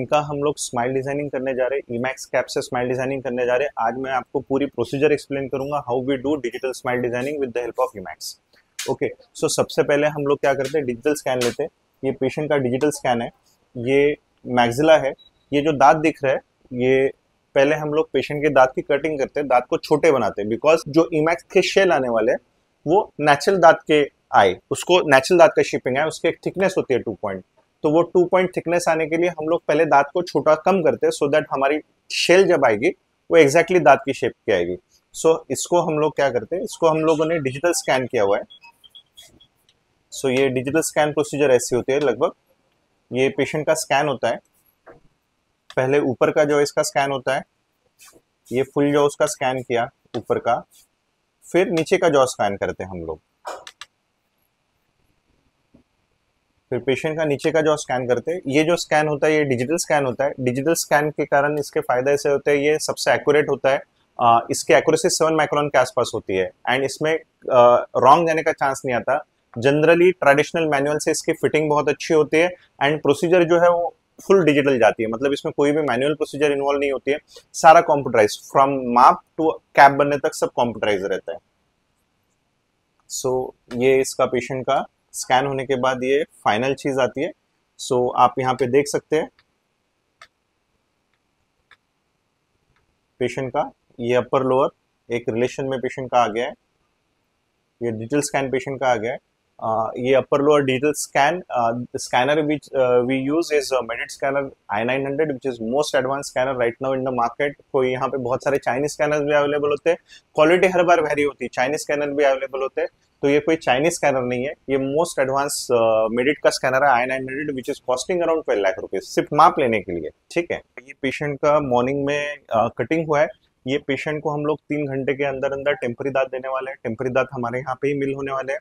इनका हम लोग स्माइल डिजाइनिंग करने जा रहे हैं, ईमैक्स कैप से स्माइल डिजाइनिंग करने जा रहे हैं। आज मैं आपको पूरी प्रोसीजर एक्सप्लेन करूंगा how we do digital smile designing with the help of emax. Okay, so सबसे पहले हम लोग क्या करते हैं, डिजिटल स्कैन लेते हैं। ये पेशेंट का डिजिटल स्कैन है, ये मैक्सिला है, ये जो दांत दिख रहा है, ये पहले हम लोग पेशेंट के दांत की कटिंग करते हैं, दांत को छोटे बनाते हैं, बिकॉज जो ईमैक्स के शेल आने वाले हैं वो नेचुरल दांत के आए, उसको नेचुरल दांत का शेपिंग है, उसकी एक थिकनेस होती है 2 पॉइंट। तो वो 2 पॉइंट थिकनेस आने के लिए हम लोग पहले दांत को छोटा कम करते हैं, सो दैट हमारी शेल जब आएगी वो एग्जैक्टली दांत की शेप की आएगी। सो इसको हम लोग क्या करते हैं, इसको हम लोगों ने डिजिटल स्कैन किया हुआ है। सो ये डिजिटल स्कैन प्रोसीजर ऐसी होती है लगभग। ये पेशेंट का स्कैन होता है, पहले ऊपर का जो इसका स्कैन होता है, ये फुल जो उसका स्कैन किया ऊपर का, फिर नीचे का जॉ स्कैन करते हैं हम लोग, फिर पेशेंट का नीचे का जॉ स्कैन करते हैं। ये जो स्कैन होता है ये डिजिटल स्कैन होता है। डिजिटल स्कैन के कारण इसके फायदे ऐसे होते हैं, ये सबसे एक्यूरेट होता है। इसकी एक्यूरेसी 7 माइक्रोन के आसपास होती है एंड इसमें रॉन्ग जाने का चांस नहीं आता। जनरली ट्रेडिशनल मैनुअल से इसकी फिटिंग बहुत अच्छी होती है एंड प्रोसीजर जो है वो फुल डिजिटल जाती है, मतलब इसमें कोई भी मैनुअल प्रोसीजर इन्वॉल्व नहीं होती है, सारा कंप्यूटराइज, फ्रॉम माप टू कैप बनने तक सब कंप्यूटराइज रहता है। सो ये इसका पेशेंट का स्कैन होने के बाद ये फाइनल चीज आती है। सो आप यहाँ पे देख सकते हैं पेशेंट का ये अपर लोअर एक रिलेशन में पेशेंट का आ गया है, ये डिजिटल स्कैन पेशेंट का आ गया है। ये upper lower digital scan scanner which we use is Medit scanner i900 which is most advance scanner right now in the market. कोई यहाँ पे बहुत सारे चाइनीज स्कैनर भी अवेलेबल होते हैं, क्वालिटी हर बार वेरी होती है, चाइनीज स्कैनर भी अवेलेबल होते हैं, तो ये कोई चाइनीज स्कैनर नहीं है, ये मोस्ट एडवांस मेडिट का स्कैनर है i900 which is costing around 12 lakh rupees सिर्फ माप लेने के लिए। ठीक है, ये पेशेंट का मॉर्निंग में कटिंग हुआ है। ये पेशेंट को हम लोग 3 घंटे के अंदर अंदर टेम्परी दांत देने वाले हैं। टेम्परी दांत हमारे यहाँ पे ही मिल होने वाले हैं,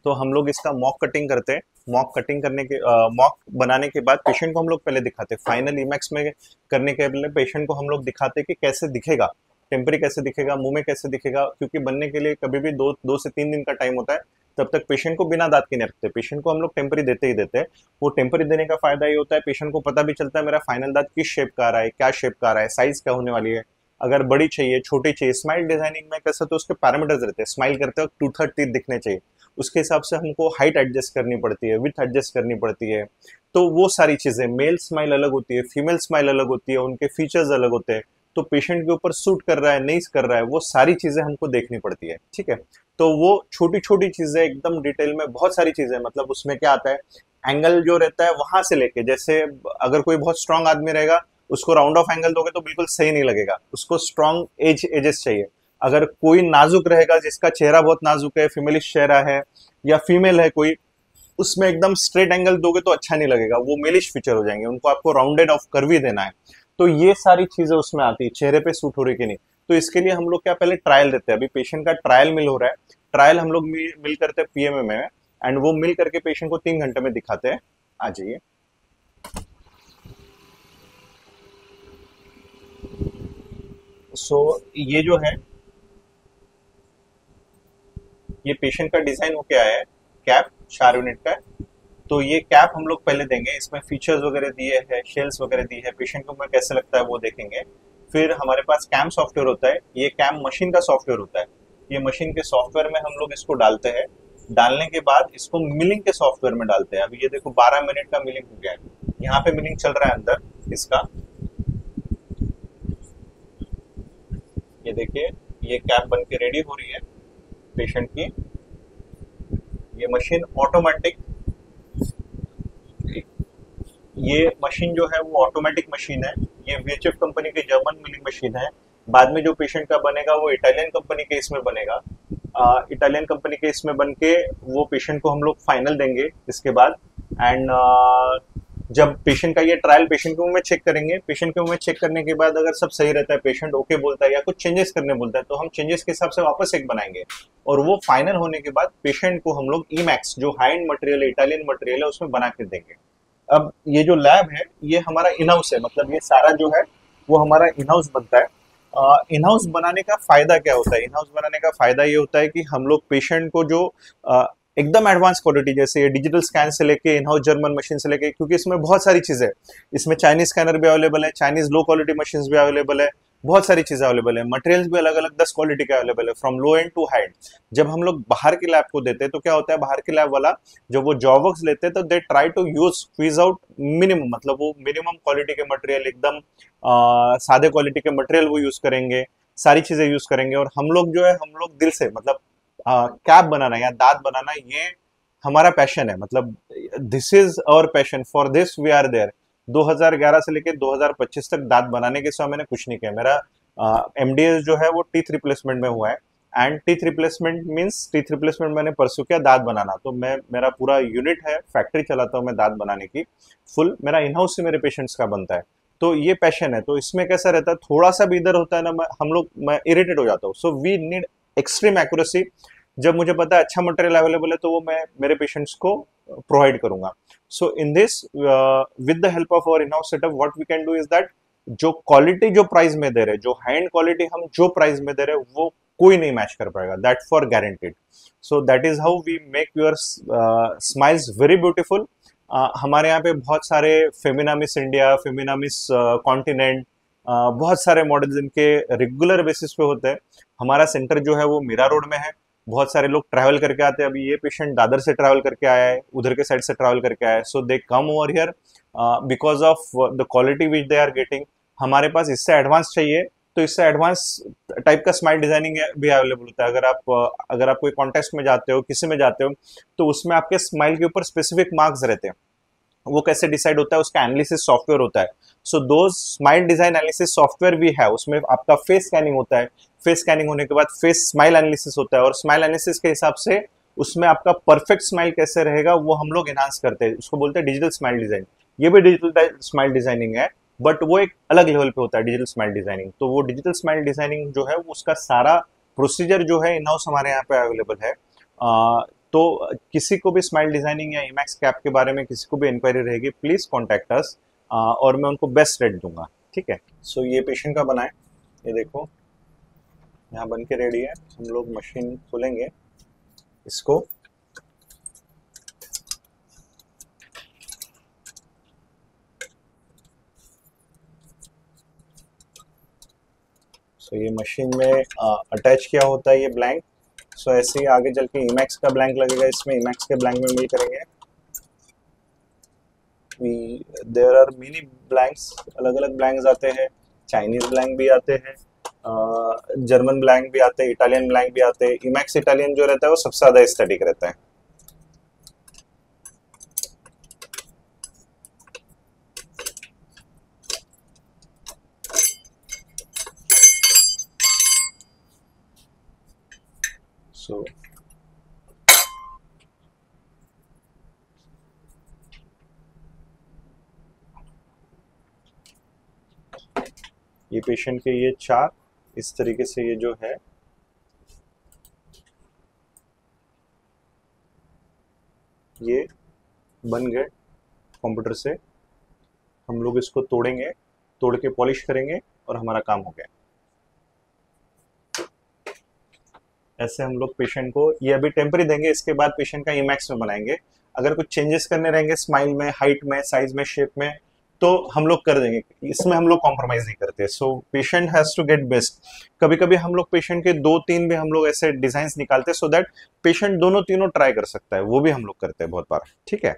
तो हम लोग इसका मॉक कटिंग करते हैं। मॉक कटिंग करने के मॉक बनाने के बाद पेशेंट को हम लोग पहले दिखाते हैं, फाइनल ईमैक्स में करने के पहले पेशेंट को हम लोग दिखाते हैं कि कैसे दिखेगा, टेम्परी कैसे दिखेगा, मुंह में कैसे दिखेगा, क्योंकि बनने के लिए कभी भी 2 से 3 दिन का टाइम होता है, तब तक पेशेंट को बिना दांत के नहीं रखते, पेशेंट को हम लोग टेम्परी देते ही देते हैं। वो टेम्परी देने का फायदा ये होता है, पेशेंट को पता भी चलता है मेरा फाइनल दांत किस शेप का आ रहा है, क्या शेप का आ रहा है, साइज क्या होने वाली है, अगर बड़ी चाहिए छोटी चाहिए। स्माइल डिजाइनिंग में कैसे तो उसके पैरामीटर्स रहते हैं, स्माइल करते वक्त 2/3 टीथ दिखने चाहिए, उसके हिसाब से हमको हाइट एडजस्ट करनी पड़ती है, विथ एडजस्ट करनी पड़ती है, तो वो सारी चीजें, मेल स्माइल अलग होती है, फीमेल स्माइल अलग होती है, उनके फीचर्स अलग होते हैं, तो पेशेंट के ऊपर सूट कर रहा है नहीं कर रहा है, वो सारी चीजें हमको देखनी पड़ती है। ठीक है, तो वो छोटी छोटी चीजें एकदम डिटेल में, बहुत सारी चीजें, मतलब उसमें क्या आता है, एंगल जो रहता है वहां से लेके, जैसे अगर कोई बहुत स्ट्रांग आदमी रहेगा उसको राउंड ऑफ एंगल दोगे तो बिल्कुल सही नहीं लगेगा, उसको स्ट्रांग एजेस चाहिए। अगर कोई नाजुक रहेगा, जिसका चेहरा बहुत नाजुक है, फीमेलिश चेहरा है या फीमेल है कोई, उसमें एकदम स्ट्रेट एंगल दोगे तो अच्छा नहीं लगेगा, वो मेलिश फीचर हो जाएंगे, उनको आपको राउंडेड ऑफ कर्वी देना है। तो ये सारी चीजें उसमें आती है, चेहरे पे सूट हो रही कि नहीं। तो इसके लिए हम लोग क्या पहले ट्रायल देते हैं, अभी पेशेंट का ट्रायल मिल हो रहा है, ट्रायल हम लोग मिल करते हैं पीएमए में, एंड वो मिल करके पेशेंट को 3 घंटे में दिखाते हैं। आ जाइए। सो ये जो है, ये पेशेंट का डिजाइन होके आया है, कैप 4 यूनिट का है। तो ये कैप हम लोग पहले देंगे, इसमें फीचर्स वगैरह दिए हैं, शेल्स वगैरह दी है, पेशेंट को में कैसे लगता है वो देखेंगे। फिर हमारे पास कैम सॉफ्टवेयर होता है, ये कैम मशीन का सॉफ्टवेयर होता है, ये मशीन के सॉफ्टवेयर में हम लोग इसको डालते हैं। डालने के बाद इसको मिलिंग के सॉफ्टवेयर में डालते हैं। अभी ये देखो 12 मिनट का मिलिंग हो गया है, यहाँ पे मिलिंग चल रहा है अंदर इसका, ये देखिए, ये कैप बन के रेडी हो रही है पेशेंट की। ये मशीन ऑटोमेटिक, ये मशीन जो है वो ऑटोमेटिक मशीन है, ये वीएचएफ कंपनी की जर्मन मिलिंग मशीन है। बाद में जो पेशेंट का बनेगा वो इटालियन कंपनी के इसमें बनेगा, इटालियन कंपनी के इसमें बन के वो पेशेंट को हम लोग फाइनल देंगे इसके बाद। एंड जब पेशेंट का ये ट्रायल पेशेंट के मुंह में चेक करेंगे, पेशेंट के मुंह में चेक करने के बाद अगर सब सही रहता है, पेशेंट ओके बोलता है या कुछ चेंजेस करने बोलता है, तो हम चेंजेस के हिसाब से वापस एक बनाएंगे, और वो फाइनल होने के बाद पेशेंट को हम लोग ईमैक्स जो हाई एंड मटेरियल है, इटालियन मटेरियल है, उसमें बना के देंगे। अब ये जो लैब है ये हमारा इन हाउस है, मतलब ये सारा जो है वो हमारा इन हाउस बनता है। इन हाउस बनाने का फायदा क्या होता है, इन हाउस बनाने का फायदा ये होता है कि हम लोग पेशेंट को जो एकदम एडवांस क्वालिटी, जैसे ये डिजिटल स्कैन से लेके इन हाउस जर्मन मशीन से लेके, क्योंकि इसमें बहुत सारी चीजें हैं। इसमें चाइनीज स्कैनर भी अवेलेबल है, चाइनीज लो क्वालिटी मशीन भी अवेलेबल है, बहुत सारी चीजें अवेलेबल है, मटेरियल्स भी अलग अलग 10 क्वालिटी के अवेलेबल है, from low end to high end. जब हम लोग बाहर के लैब को देते हैं तो क्या होता है, बाहर के लैब वाला जब वो जॉब वर्क्स लेते हैं तो they try to use squeeze out minimum, मतलब वो मिनिमम क्वालिटी के मटेरियल, एकदम सादे क्वालिटी के मटेरियल वो यूज करेंगे, सारी चीजें यूज करेंगे। और हम लोग जो है, हम लोग दिल से, मतलब कैप बनाना या दांत बनाना, ये हमारा पैशन है, मतलब this is our passion, for this we are there. 2011 से लेके 2025 तक दांत बनाने के समय मैंने कुछ नहीं किया। मेरा एमडीएस जो है वो टीथ रिप्लेसमेंट में हुआ है, and teeth replacement means teeth replacement मैंने परसों किया, दांत बनाना। तो मैं, मेरा पूरा यूनिट है, फैक्ट्री चलाता हूँ मैं दांत बनाने की, फुल मेरा इन हाउस से मेरे पेशेंट्स का बनता है। तो ये पैशन है। तो इसमें कैसा रहता है, थोड़ा सा भी इधर होता है ना, मैं इरिटेट हो जाता हूँ। So we need extreme accuracy. जब मुझे पता है अच्छा मटेरियल अवेलेबल है तो वो मैं मेरे पेशेंट्स को प्रोवाइड करूंगा। So in this, with the help of our in house setup, what we can do is that, जो क्वालिटी जो प्राइस में दे रहे, जो हैंड क्वालिटी हम जो प्राइस में दे रहे, वो कोई नहीं मैच कर पाएगा, that for guaranteed. So that is how we make your smiles very beautiful. हमारे यहाँ पे बहुत सारे Femina Miss India, Femina Miss continent, बहुत सारे मॉडल्स इनके रेगुलर बेसिस पे होते हैं। हमारा सेंटर जो है वो मीरा रोड में है। बहुत सारे लोग ट्रैवल करके आते हैं। अभी ये पेशेंट दादर से ट्रैवल करके आया है, उधर के साइड से ट्रैवल करके आया है। So they come over here because of the quality which they are getting. हमारे पास इससे एडवांस चाहिए तो इससे एडवांस टाइप का स्माइल डिजाइनिंग भी अवेलेबल होता है। अगर आप कोई कॉन्टेस्ट में जाते हो, किसी में जाते हो, तो उसमें आपके स्माइल के ऊपर स्पेसिफिक मार्क्स रहते हैं। वो कैसे डिसाइड होता है, उसका एनालिसिस सॉफ्टवेयर होता है। सो दो स्माइल डिजाइन एनालिसिस सॉफ्टवेयर भी है, उसमें आपका फेस स्कैनिंग होता है। फेस स्कैनिंग होने के बाद फेस स्माइल एनालिसिस होता है, और स्माइल एनालिसिस के हिसाब से उसमें आपका परफेक्ट स्माइल कैसे रहेगा वो हम लोग एनहांस करते हैं। उसको बोलते हैं डिजिटल स्माइल डिजाइन। ये भी डिजिटल स्माइल डिजाइनिंग है, बट वो एक अलग लेवल पे होता है डिजिटल स्माइल डिजाइनिंग। तो वो डिजिटल स्माइल डिजाइनिंग जो है, उसका सारा प्रोसीजर जो है इन हाउस हमारे यहाँ पे अवेलेबल है। तो किसी को भी स्माइल डिजाइनिंग या इमैक्स कैप के बारे में किसी को भी इंक्वायरी रहेगी, प्लीज कॉन्टैक्ट अस, और मैं उनको बेस्ट रेट दूंगा। ठीक है। सो ये पेशेंट का बना है, ये देखो यहाँ बन के रेडी है। हम लोग मशीन खोलेंगे इसको। सो ये मशीन में अटैच किया होता है ये ब्लैंक। सो ऐसे ही आगे चल के इमैक्स का ब्लैंक लगेगा इसमें, इमैक्स के ब्लैंक में मिल करेंगे। देयर आर मेनी ब्लैंक्स, अलग अलग ब्लैंक्स आते हैं, चाइनीज ब्लैंक भी आते हैं, जर्मन ब्लैंक भी आते हैं, इटालियन ब्लैंक भी आते हैं। इमैक्स इटालियन जो रहता है वो सबसे ज्यादा एस्थेटिक रहता है। सो ये पेशेंट के ये चार इस तरीके से ये जो है ये बन गए कंप्यूटर से। हम लोग इसको तोड़ेंगे, तोड़ के पॉलिश करेंगे और हमारा काम हो गया। ऐसे हम लोग पेशेंट को ये अभी टेम्परी देंगे, इसके बाद पेशेंट का इमैक्स में बनाएंगे। अगर कुछ चेंजेस करने रहेंगे स्माइल में, हाइट में, साइज में, शेप में, तो हम लोग कर देंगे। इसमें हम लोग कॉम्प्रोमाइज नहीं करते। So patient has to get best. कभी कभी हम लोग पेशेंट के 2-3 भी हम लोग ऐसे डिजाइन निकालते हैं, सो दैट पेशेंट दोनों तीनों ट्राई कर सकता है, वो भी हम लोग करते हैं बहुत बार। ठीक है।